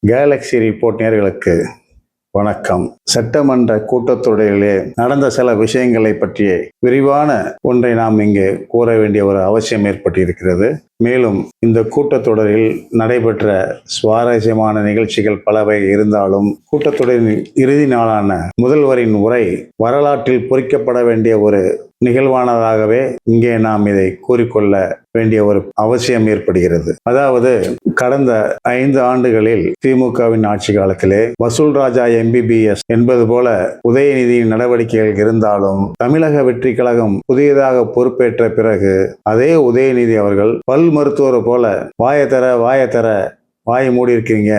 Galaxy report நேயர்களுக்கு வணக்கம். சட்டமன்ற கூட்டத்தொடரிலே நடந்த சில விஷயங்களை பற்றிய விரிவான ஒன்றை நாம் இங்கே கூற வேண்டிய ஒரு அவசியம் ஏற்பட்டிருக்கிறது. மேலும் இந்த கூட்டத்தொடரில் நடைபெற்ற சுவாரஸ்யமான நிகழ்ச்சிகள் பலவை இருந்தாலும் கூட்டத்தொடரின் இறுதி நாளான முதல்வரின் உரை வரலாற்றில் பொறிக்கப்பட வேண்டிய ஒரு நிகழ்வானதாகவே இங்கே நாம் இதை கூறிக்கொள்ள வேண்டிய ஒரு அவசியம் ஏற்படுகிறது. அதாவது கடந்த 5 ஆண்டுகளில் திமுகவின் ஆட்சி காலத்திலே வசூல் ராஜா MBBS என்பது போல உதயநிதியின் நடவடிக்கைகள் இருந்தாலும் தமிழக வெற்றி கழகம் புதியதாக பொறுப்பேற்ற பிறகு அதே உதயநிதி அவர்கள் பல் மருத்துவர் போல வாயை மூடி இருக்கீங்க,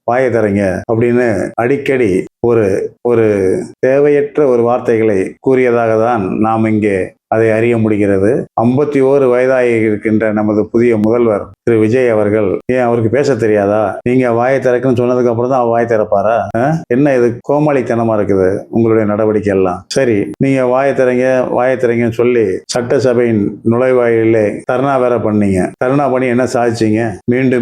வாயை தரீங்க அப்படின்னு அடிக்கடி ஒரு தேவையற்ற ஒரு வார்த்தைகளை கூறியதாக தான் நாம் இங்கே அதை அறிய முடிகிறது. 51 வயதாகி இருக்கின்ற நமது புதிய முதல்வர் திரு விஜய் அவர்கள் ஏன் அவருக்கு பேச தெரியாதா? நீங்க வாயை திறக்குன்னு சொன்னதுக்கு அப்புறம் தான் அவர் வாயை திறப்பாரா? என்ன இது கோமாளித்தனமா இருக்குது உங்களுடைய நடவடிக்கை எல்லாம். சரி, நீங்க வாயை திறங்கன்னு சொல்லி சட்டசபையின் நுழைவாயிலே தர்ணா வேற பண்ணீங்க. தர்ணா பண்ணி என்ன சாதிச்சீங்க?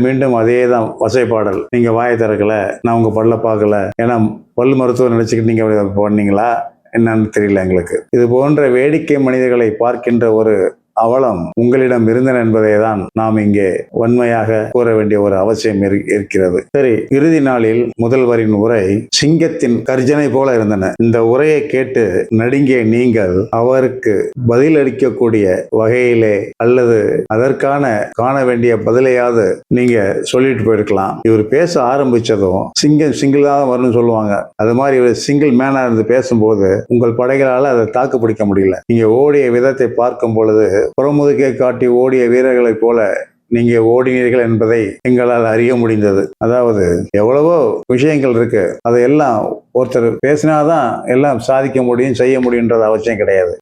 மீண்டும் அதே தான் வசைப்பாடல். நீங்க வாயை திறக்கல, நான் உங்க பல்ல பார்க்கல, ஏன்னா பல் மருத்துவர் நினைச்சுக்கிட்டு நீங்க பண்ணீங்களா என்னன்னு தெரியல எங்களுக்கு. இது போன்ற வேடிக்கை மனிதர்களை பார்க்கின்ற ஒரு அவலம் உங்களிடம் இருந்தன என்பதை தான் நாம் இங்கே வன்மையாக கூற வேண்டிய ஒரு அவசியம் இருக்கிறது. சரி, இறுதி நாளில் முதல்வரின் உரை சிங்கத்தின் கர்ஜனை போல இருந்தன. இந்த உரையை கேட்டு நடுங்கிய நீங்கள் அவருக்கு பதில் அளிக்கக்கூடிய வகையிலே அல்லது அதற்கான காண வேண்டிய பதிலையாவது நீங்க சொல்லிட்டு போயிருக்கலாம். இவர் பேச ஆரம்பிச்சதும் சிங்கம் சிங்கிளாக வரும்னு சொல்லுவாங்க. அது மாதிரி இவர் சிங்கிள் மேனா இருந்து பேசும்போது உங்கள் படைகளால் அதை தாக்கு பிடிக்க முடியல. நீங்க ஓடிய விதத்தை பார்க்கும் பொழுது புறமுதுகை காட்டி ஓடிய வீரர்களைப் போல நீங்க ஓடினீர்கள் என்பதை எங்களால் அறிய முடிந்தது. அதாவது எவ்வளவோ விஷயங்கள் இருக்கு, அதையெல்லாம் ஒருத்தர் பேசினாதான் எல்லாம் சாதிக்க முடியும், செய்ய முடியுன்றது அவசியம் கிடையாது.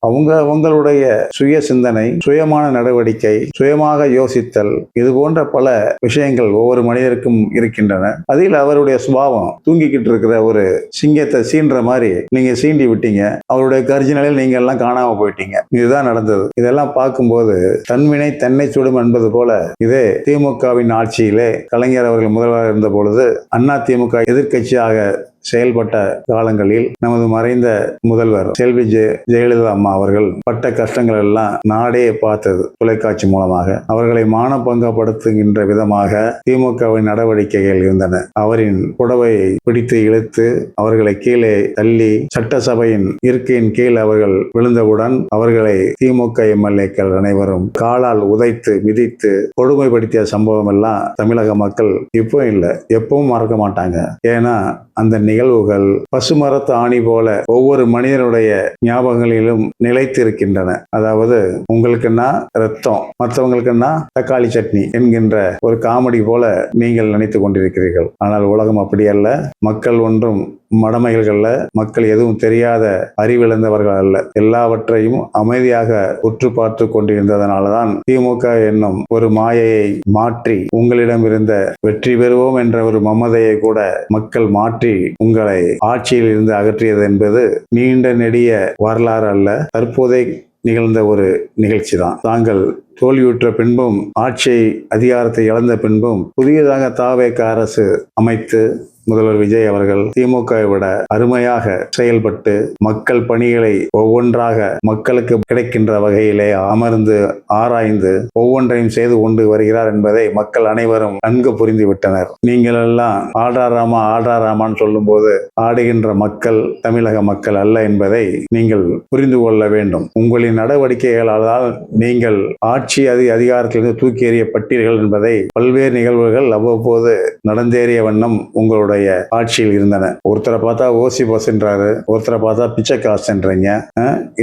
உங்களுடைய சுய சிந்தனை, சுயமான நடவடிக்கை, சுயமாக யோசித்தல், இது போன்ற பல விஷயங்கள் ஒவ்வொரு மனிதருக்கும் இருக்கின்றன. அதில் அவருடைய சுபாவம் தூங்கிக்கிட்டு இருக்கிற ஒரு சிங்கத்தை சீன்ற மாதிரி நீங்க சீண்டி விட்டீங்க. அவருடைய கர்ஜனையில் நீங்க எல்லாம் காணாம போயிட்டீங்க. இதுதான் நடந்தது. இதெல்லாம் பார்க்கும்போது தன்வினை தன்னை சுடும் என்பது போல இதே திமுகவின் ஆட்சியிலே கலைஞர் அவர்கள் முதல்வராக இருந்த பொழுது அதிமுக எதிர்க்கட்சியாக செயல்பட்ட காலங்களில் நமது மறைந்த முதல்வர் செல்வி ஜெயலலிதா அம்மா அவர்கள் பட்ட கஷ்டங்கள் எல்லாம் நாடே பார்த்தது. தொலைக்காட்சி மூலமாக அவர்களை மானபங்கப்படுத்துகின்ற விதமாக திமுகவின் நடவடிக்கைகள் இருந்தன. அவரின் புடவையை பிடித்து இழுத்து அவர்களை கீழே தள்ளி சட்டசபையின் இருக்கையின் கீழ் அவர்கள் விழுந்தவுடன் அவர்களை திமுக MLAக்கள் அனைவரும் காலால் உதைத்து மிதித்து கொடுமைப்படுத்திய சம்பவம் எல்லாம் தமிழக மக்கள் இப்போ இல்லை, எப்பவும் மறக்க மாட்டாங்க. ஏன்னா அந்த நிகழ்வுகள் பசுமரத்து ஆணி போல ஒவ்வொரு மனிதனுடைய ஞாபகங்களிலும் நிலைத்திருக்கின்றன. அதாவது உங்களுக்குன்னா ரத்தம், மற்றவங்களுக்குன்னா தக்காளி சட்னி என்கின்ற ஒரு காமெடி போல நீங்கள் நினைத்து கொண்டிருக்கிறீர்கள். ஆனால் உலகம் அப்படி அல்ல. மக்கள் ஒன்றும் மடமைகள்ல, மக்கள் எதுவும் தெரியாத அறிவிழந்தவர்கள் அல்ல. எல்லாவற்றையும் அமைதியாக உற்று பார்த்து கொண்டிருந்ததனால்தான் திமுக என்னும் ஒரு மாயையை மாற்றி உங்களிடம் இருந்த வெற்றி பெறுவோம் என்ற ஒரு மமதையை கூட மக்கள் மாற்றி உங்களை ஆட்சியில் இருந்து அகற்றியது என்பது நீண்ட நெடிய வரலாறு அல்ல, தற்போதே நிகழ்ந்த ஒரு நிகழ்ச்சி தான். தாங்கள் தோல்வியுற்ற பின்பும் ஆட்சியை அதிகாரத்தை இழந்த பின்பும் புதியதாக தாவேக அரசு அமைத்து முதல்வர் விஜய் அவர்கள் திமுகவை விட அருமையாக செயல்பட்டு மக்கள் பணிகளை ஒவ்வொன்றாக மக்களுக்கு கிடைக்கின்ற வகையிலே அமர்ந்து ஆராய்ந்து ஒவ்வொன்றையும் செய்து கொண்டு வருகிறார் என்பதை மக்கள் அனைவரும் நன்கு புரிந்து விட்டனர். நீங்கள் எல்லாம் ஆடாராமான்னு சொல்லும் போது ஆடுகின்ற மக்கள் தமிழக மக்கள் அல்ல என்பதை நீங்கள் புரிந்து கொள்ள வேண்டும். உங்களின் நடவடிக்கைகளால் நீங்கள் ஆட்சி அதிகாரத்திலிருந்து தூக்கி எறியப்பட்டீர்கள் என்பதை பல்வேறு நிகழ்வுகள் அவ்வப்போது நடந்தேறிய வண்ணம் உங்களுடைய ஆட்சியில் இருந்தன. ஒருத்தரை பார்த்தா ஓசி பஸ்ன்றாரு, ஒருத்தரை பார்த்தா பிச்சை காசுன்றீங்க.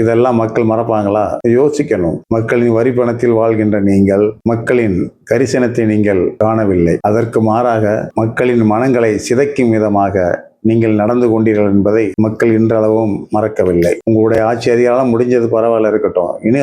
இதெல்லாம் மக்கள் மறப்பாங்களா? யோசிக்கணும். மக்களின் வரி பணத்தில் வாழ்கின்ற நீங்கள் மக்களின் கரிசனத்தை நீங்கள் காணவில்லை. அதற்கு மாறாக மக்களின் மனங்களை சிதைக்கும் விதமாக நீங்கள் நடந்து கொண்டீர்கள் என்பதை மக்கள் இன்றளவும் மறக்கவில்லை. உங்களுடைய ஆட்சி அதிகாரம் முடிஞ்சது, பரவாயில்ல இருக்கட்டும். இனி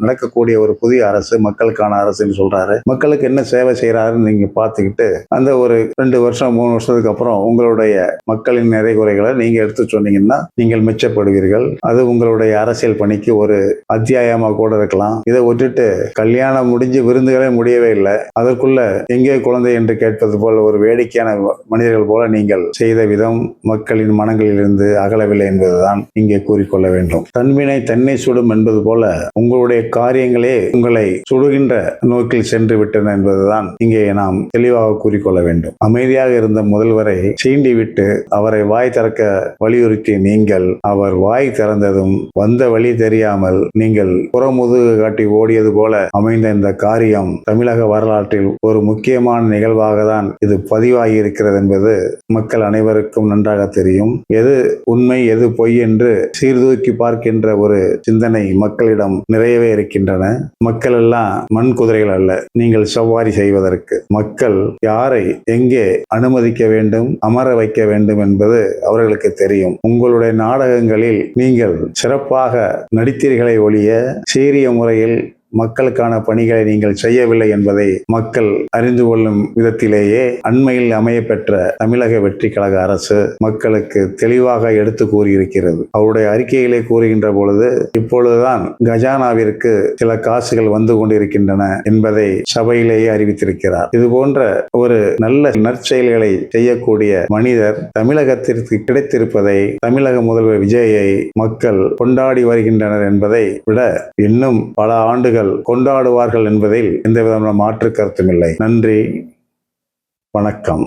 நடக்கக்கூடிய ஒரு புதிய அரசு மக்களுக்கான அரசுன்னு சொல்றாரு. மக்களுக்கு என்ன சேவை செய்யறாருன்னு நீங்க பார்த்துக்கிட்டு அந்த ஒரு 2 வருஷம் 3 வருஷத்துக்கு அப்புறம் உங்களுடைய மக்களின் நிறை குறைகளை நீங்க எடுத்து சொன்னீங்கன்னா நீங்கள் மெச்சப்படுவீர்கள். அது உங்களுடைய அரசியல் பணிக்கு ஒரு அத்தியாயமா கூட இருக்கலாம். இதை விட்டுட்டு கல்யாணம் முடிஞ்சு விருந்துகளே முடியவே இல்லை, அதற்குள்ள எங்கே குழந்தை என்று கேட்பது போல ஒரு வேடிக்கையான மனிதர்கள் போல நீங்கள் செய்த விதம் மக்களின் மனங்களிலிருந்து அகலவில்லை என்பதுதான் இங்கே கூறிக்கொள்ள வேண்டும். தன்வினை தன்னை சுடும் என்பது போல உங்களுடைய காரியங்களே உங்களை சுடுகின்ற நோக்கில் சென்று விட்டன என்பதுதான் இங்கே நாம் தெளிவாக கூறிக்கொள்ள வேண்டும். அமைதியாக இருந்த முதல்வரை சீண்டி விட்டு அவரை வாய் திறக்க வலியுறுத்தி நீங்கள் அவர் வாய் திறந்ததும் வந்த வழி தெரியாமல் நீங்கள் புறமுதுகு காட்டி ஓடியது போல அமைந்த இந்த காரியம் தமிழக வரலாற்றில் ஒரு முக்கியமான நிகழ்வாக தான் இது பதிவாகி இருக்கிறது என்பது மக்கள் அனைவருக்கும் நன்றாக தெரியும். எது உண்மை எது பொய் என்று சீர்தூக்கி பார்க்கின்ற ஒரு சிந்தனை மக்களிடம் நிறையவே இருக்கின்றன. மக்கள் எல்லாம் மண் குதிரைகள் அல்ல நீங்கள் சவாரி செய்வதற்கு. மக்கள் யாரை எங்கே அனுமதிக்க வேண்டும், அமர வைக்க வேண்டும் என்பது அவர்களுக்கு தெரியும். உங்களுடைய நாடகங்களில் நீங்கள் சிறப்பாக நடித்தீர்களே ஒழிய சீரிய முறையில் மக்களுக்கான பணிகளை நீங்கள் செய்யவில்லை என்பதை மக்கள் அறிந்து கொள்ளும் விதத்திலேயே அண்மையில் அமையப்பெற்ற தமிழக வெற்றி கழக அரசு மக்களுக்கு தெளிவாக எடுத்து கூறியிருக்கிறது. அவருடைய அறிக்கையிலே கூறுகின்ற பொழுது இப்பொழுதுதான் கஜானாவிற்கு சில காசுகள் வந்து கொண்டிருக்கின்றன என்பதை சபையிலேயே அறிவித்திருக்கிறார். இது போன்ற ஒரு நல்ல நற்செயல்களை செய்யக்கூடிய மனிதர் தமிழகத்திற்கு கிடைத்திருப்பதை தமிழக முதல்வர் விஜயை மக்கள் கொண்டாடி வருகின்றனர் என்பதை விட இன்னும் பல ஆண்டுகள் கொண்டாடுவார்கள் என்பதில் எந்தவிதமான மாற்று கருத்தும் இல்லை. நன்றி, வணக்கம்.